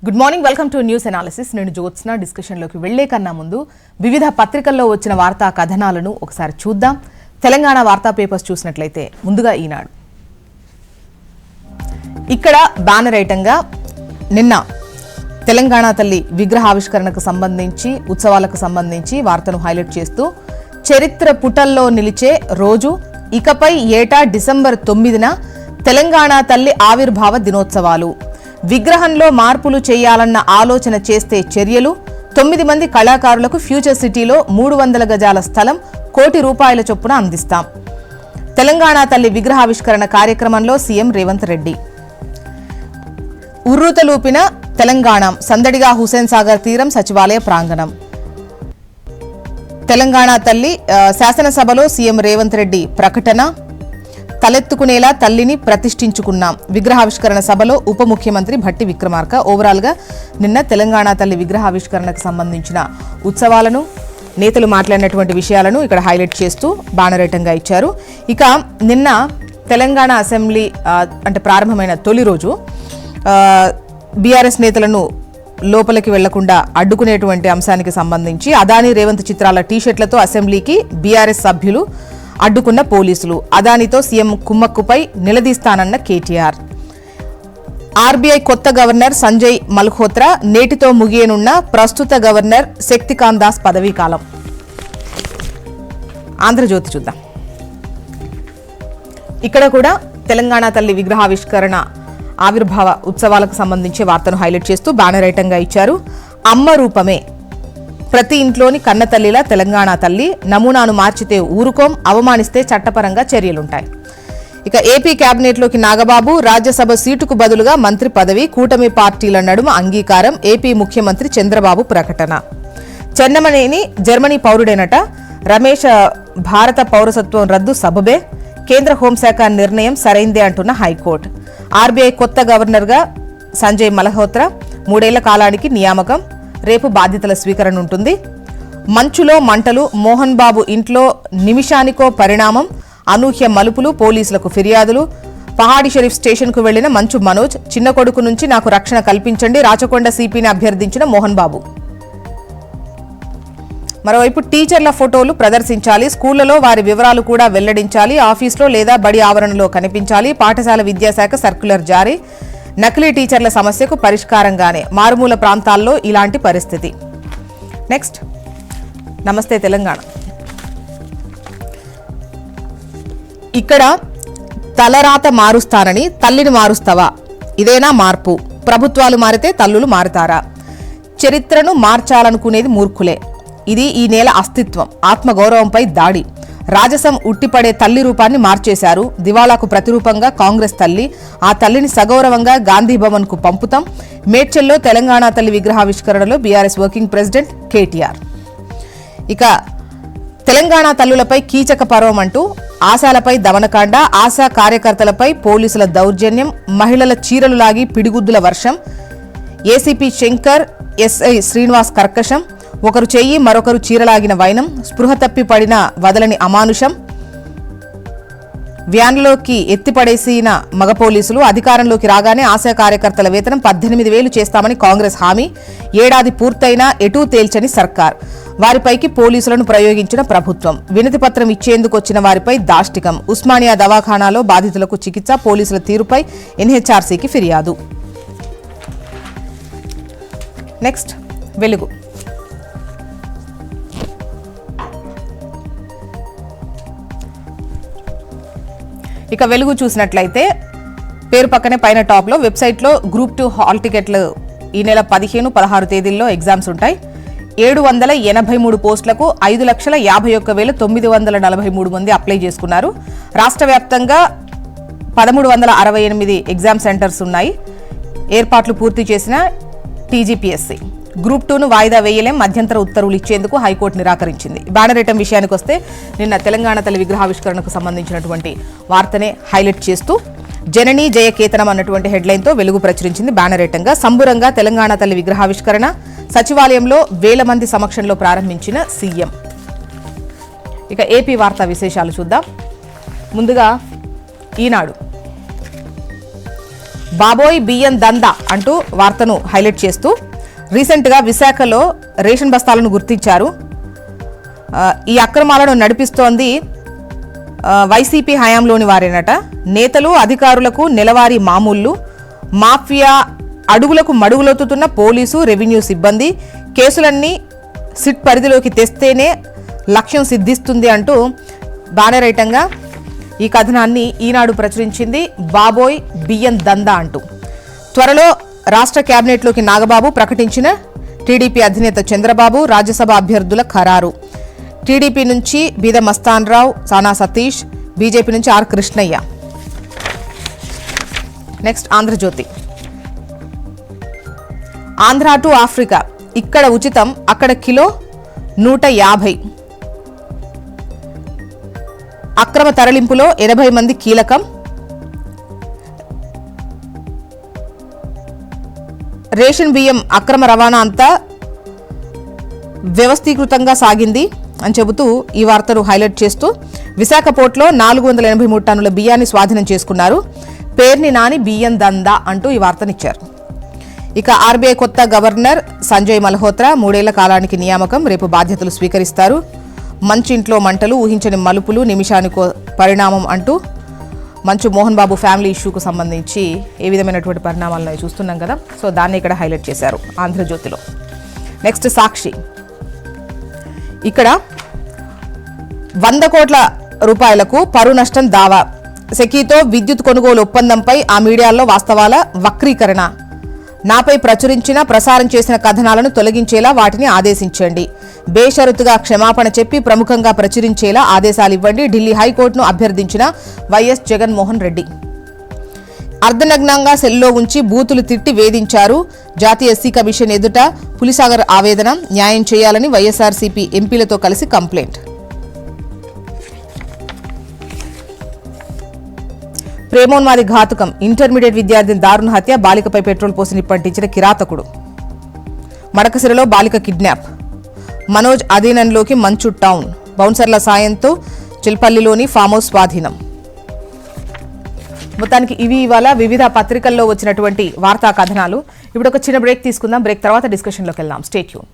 Good morning, welcome to news analysis. నేను జ్యోత్స్న. డిస్కషన్లోకి వెళ్లే కన్నా ముందు వివిధ పత్రికల్లో వచ్చిన వార్తా కథనాలను ఒకసారి చూద్దాం. తెలంగాణ వార్తా పేపర్స్ చూసినట్లయితే ముందుగా ఈనాడు. ఇక్కడ బ్యానర్ ఐటంగా నిన్న తెలంగాణ తల్లి విగ్రహావిష్కరణకు సంబంధించి ఉత్సవాలకు సంబంధించి వార్తను హైలైట్ చేస్తూ చరిత్ర పుటల్లో నిలిచే రోజు ఇకపై ఏటా డిసెంబర్ 9న తెలంగాణ తల్లి ఆవిర్భావ దినోత్సవాలు. విగ్రహంలో మార్పులు చేయాలన్న ఆలోచన చేస్తే చర్యలు. 9 మంది కళాకారులకు ఫ్యూచర్ సిటీలో 300 గజాల స్థలం ₹1,00,00,000 చొప్పున అందిస్తాం. తెలంగాణ తల్లి విగ్రహావిష్కరణ కార్యక్రమంలో సీఎం రేవంత్ రెడ్డి. ఉర్రూతలూపిన తెలంగాణ, సందడిగా హుసేన్ సాగర్ తీరం, సచివాలయ ప్రాంగణం. తెలంగాణ తల్లి శాసనసభలో సీఎం రేవంత్ రెడ్డి ప్రకటన. తలెత్తుకునేలా తల్లిని ప్రతిష్ఠించుకున్నాం. విగ్రహావిష్కరణ సభలో ఉప ముఖ్యమంత్రి భట్టి విక్రమార్క. ఓవరాల్గా నిన్న తెలంగాణ తల్లి విగ్రహావిష్కరణకు సంబంధించిన ఉత్సవాలను, నేతలు మాట్లాడినటువంటి విషయాలను ఇక్కడ హైలైట్ చేస్తూ బాణరేటంగా ఇచ్చారు. ఇక నిన్న తెలంగాణ అసెంబ్లీ అంటే ప్రారంభమైన తొలి రోజు బీఆర్ఎస్ నేతలను లోపలికి వెళ్లకుండా అడ్డుకునేటువంటి అంశానికి సంబంధించి అదానీ రేవంత్ చిత్రాల టీషర్ట్లతో అసెంబ్లీకి బీఆర్ఎస్ సభ్యులు అడ్డుకున్న పోలీసులు. అదానితో సీఎం కుమ్మక్కుపై నిలదీస్తానన్న కేటీఆర్. ఆర్బీఐ కొత్త గవర్నర్ సంజయ్ మల్హోత్రా నేటితో ముగియనున్న ప్రస్తుత గవర్నర్ శక్తికాంత్ దాస్ పదవీకాలం. ఆంధ్రజ్యోతి చూద్దాం. ఇక్కడ కూడా తెలంగాణ తల్లి విగ్రహావిష్కరణ ఆవిర్భావ ఉత్సవాలకు సంబంధించి వార్తను హైలైట్ చేస్తూ బ్యానర్ ఐటంగా ఇచ్చారు. అమ్మ రూపమే ప్రతి ఇంట్లోని కన్న తల్లిలా తెలంగాణ తల్లి, నమూనాను మార్చితే ఊరుకోం, అవమానిస్తే చట్టపరంగా చర్యలుంటాయి. ఇక ఏపీ కేబినెట్లోకి నాగబాబు, రాజ్యసభ సీటుకు బదులుగా మంత్రి పదవి, కూటమి పార్టీల నడుమ అంగీకారం. ఏపీ ముఖ్యమంత్రి చంద్రబాబు ప్రకటన. చెన్నమనేని జర్మనీ పౌరుడేనట. రమేష్ భారత పౌరసత్వం రద్దు సబబే. కేంద్ర హోంశాఖ నిర్ణయం సరైందే అంటున్న హైకోర్టు. ఆర్బీఐ కొత్త గవర్నర్గా సంజయ్ మల్హోత్రా 3 ఏళ్ల కాలానికి నియామకం. రేపు బాధ్యతల స్వీకరణ ఉంటుంది. మంచులో మంటలు, మోహన్ బాబు ఇంట్లో నిమిషానికో పరిణామం. అనూహ్య మలుపులు, పోలీసులకు ఫిర్యాదులు. పహాడి షరీఫ్ స్టేషన్కు వెళ్లిన మంచు మనోజ్. చిన్న కొడుకు నుంచి నాకు రక్షణ కల్పించండి, రాచకొండ సిపిని అభ్యర్థించిన మోహన్ బాబు. మరోవైపు టీచర్ల ఫోటోలు ప్రదర్శించాలి, స్కూళ్లలో వారి వివరాలు కూడా వెల్లడించాలి, ఆఫీసులో లేదా బడి ఆవరణలో కనిపించాలి. పాఠశాల విద్యాశాఖ సర్క్యులర్ జారీ. నకిలీ టీచర్ల సమస్యకు పరిష్కారంగానే మారుమూల ప్రాంతాల్లో ఇలాంటి పరిస్థితి. నెక్స్ట్, నమస్తే తెలంగాణ. ఇక్కడ తలరాత మారుస్తానని తల్లిని మారుస్తావా? ఇదేనా మార్పు? ప్రభుత్వాలు మారితే తల్లులు మారుతారా? చరిత్రను మార్చాలనుకునేది మూర్ఖులే. ఇది ఈ నేల అస్తిత్వం, ఆత్మగౌరవంపై దాడి. రాజసం ఉట్టిపడే తల్లి రూపాన్ని మార్చేశారు. దివాళాకు ప్రతిరూపంగా కాంగ్రెస్ తల్లి. ఆ తల్లిని సగౌరవంగా గాంధీ భవన్ కు పంపుతాం. మేడ్చల్లో తెలంగాణ తల్లి విగ్రహావిష్కరణలో బీఆర్ఎస్ వర్కింగ్ ప్రెసిడెంట్ కేటీఆర్. ఇక తెలంగాణ తల్లులపై కీచక పర్వం అంటూ ఆశాలపై దమనకాండ, ఆశా కార్యకర్తలపై పోలీసుల దౌర్జన్యం, మహిళల చీరలు లాగి పిడిగుద్దుల వర్షం. ఏసీపీ శంకర్, ఎస్ఐ శ్రీనివాస్ కర్కశం. ఒకరు చెయ్యి మరొకరు చీరలాగిన వైనం. స్పృహ తప్పి పడిన వదలని అమానుషం. వ్యాన్లోకి ఎత్తిపడేసిన మగ పోలీసులు. అధికారంలోకి రాగానే ఆశా కార్యకర్తల వేతనం 18,000 చేస్తామని కాంగ్రెస్ హామీ. ఏడాది పూర్తయినా ఎటూ తేల్చని సర్కార్. వారిపైకి పోలీసులను ప్రయోగించిన ప్రభుత్వం. వినతి పత్రం ఇచ్చేందుకు వచ్చిన వారిపై దాష్టికం. ఉస్మానియా దవాఖానాలో బాధితులకు చికిత్స. పోలీసుల తీరుపై ఎన్హెచ్ఆర్సీకి ఫిర్యాదు. నెక్స్ట్, వెలుగు. ఇక వెలుగు చూసినట్లయితే పేరు పక్కనే పైన టాప్లో వెబ్సైట్లో గ్రూప్ 2 హాల్ టికెట్లు ఈ నెల 15, 16 తేదీల్లో ఎగ్జామ్స్ ఉంటాయి. 783 పోస్టులకు 5,51,943 మంది అప్లై చేసుకున్నారు. రాష్ట్ర వ్యాప్తంగా 1,368 ఎగ్జామ్ సెంటర్స్ ఉన్నాయి. ఏర్పాట్లు పూర్తి చేసిన టీజీపీఎస్సీ. గ్రూప్ 2ను వాయిదా వేయలేం, మధ్యంతర ఉత్తర్వులు ఇచ్చేందుకు హైకోర్టు నిరాకరించింది. బ్యానరేటం విషయానికి వస్తే నిన్న తెలంగాణ తల్లి విగ్రహావిష్కరణకు సంబంధించినటువంటి వార్తనే హైలైట్ చేస్తూ జననీ జయకేతనం అన్నటువంటి హెడ్లైన్తో వెలుగు ప్రచురించింది బ్యానరేటంగా. సంబురంగా తెలంగాణ తల్లి విగ్రహావిష్కరణ సచివాలయంలో 1,000 మంది సమక్షంలో ప్రారంభించిన సీఎం. ఇక ఏపీ వార్తా విశేషాలు చూద్దాం. ముందుగా ఈనాడు. బాబోయ్ బియ్యం దందా అంటూ వార్తను హైలైట్ చేస్తూ రీసెంట్గా విశాఖలో రేషన్ బస్తాలను గుర్తించారు. ఈ అక్రమాలను నడిపిస్తోంది వైసీపీ హయాంలోని వారేనట. నేతలు అధికారులకు నెలవారీ మామూళ్లు, మాఫియా అడుగులకు మడుగులొత్తుతున్న పోలీసు రెవెన్యూ సిబ్బంది, కేసులన్నీ సిట్ పరిధిలోకి తెస్తేనే లక్ష్యం సిద్ధిస్తుంది అంటూ బాణరైటంగా ఈ కథనాన్ని ఈనాడు ప్రచురించింది. బాబోయ్ బియ్యం దందా అంటూ త్వరలో రాష్ట్ర కేబినెట్లోకి నాగబాబు ప్రకటించిన టీడీపీ అధినేత చంద్రబాబు, రాజ్యసభ అభ్యర్థుల ఖరారు. టీడీపీ నుంచి బీద మస్తాన్ రావు, సానా సతీష్, బీజేపీ నుంచి R Krishnaiah. Next Andhrajyothi. Andhra to Africa, ఇక్కడ ఉచితం అక్కడ కిలో 150. అక్రమ తరలింపులో 80 మంది కీలకం. రేషన్ బియ్యం అక్రమ రవాణా అంతా వ్యవస్థీకృతంగా సాగింది అని చెబుతూ ఈ వార్తను హైలైట్ చేస్తూ విశాఖ పోర్టులో 483 టన్నుల బియ్యాన్ని స్వాధీనం చేసుకున్నారు. పేర్ని నాని బియ్యం దందా అంటూ ఈ వార్తనిచ్చారు. ఇక ఆర్బీఐ కొత్త గవర్నర్ సంజయ్ మల్హోత్రా 3 ఏళ్ల కాలానికి నియామకం, రేపు బాధ్యతలు స్వీకరిస్తారు. మంచింట్లో మంటలు, ఊహించని మలుపులు, నిమిషానికో పరిణామం అంటూ మంచు మోహన్ బాబు ఫ్యామిలీ ఇష్యూకు సంబంధించి ఏ విధమైనటువంటి పరిణామాలను చూస్తున్నాం కదా, సో దాన్ని ఇక్కడ హైలైట్ చేశారు ఆంధ్రజ్యోతిలో. నెక్స్ట్ సాక్షి. ఇక్కడ 100 కోట్ల రూపాయలకు పరువు నష్టం దావా, సెకీతో విద్యుత్ కొనుగోలు ఒప్పందంపై ఆ మీడియాల్లో వాస్తవాల వక్రీకరణ, నాపై ప్రచురించిన ప్రసారం చేసిన కథనాలను తొలగించేలా వాటిని ఆదేశించండి, బేషరతుగా క్షమాపణ చెప్పి ప్రముఖంగా ప్రచురించేలా ఆదేశాలు ఇవ్వండి, ఢిల్లీ హైకోర్టును అభ్యర్థించిన వైఎస్ జగన్మోహన్ రెడ్డి. అర్ధనగ్నంగా సెల్లో ఉంచి బూతులు తిట్టి వేధించారు, జాతీయ ఎస్సీ కమిషన్ ఎదుట పులిసాగర్ ఆవేదన, న్యాయం చేయాలని వైఎస్ఆర్సీపీ ఎంపీలతో కలిసి కంప్లైంట్. ప్రేమోన్మాది ఘాతుకం, ఇంటర్మీడియట్ విద్యార్థిని దారుణ హత్య, బాలికపై పెట్రోల్ పోసి నిప్పంటించిన కిరాతకుడు. మడకసిరలో బాలిక కిడ్నాప్, మనోజ్ అధీనంలోకి మంచు టౌన్, బౌన్సర్ల సాయంతో చిల్పల్లిలోని ఫామ్ హౌస్ స్వాధీనం. మొత్తానికి ఇవి ఇవాళ వివిధ పత్రికల్లో వచ్చినటువంటి వార్తా కథనాలు. ఇప్పుడు ఒక చిన్న బ్రేక్ తీసుకుందాం. బ్రేక్ తర్వాత డిస్కషన్లోకి వెళ్దాం. Stay tune.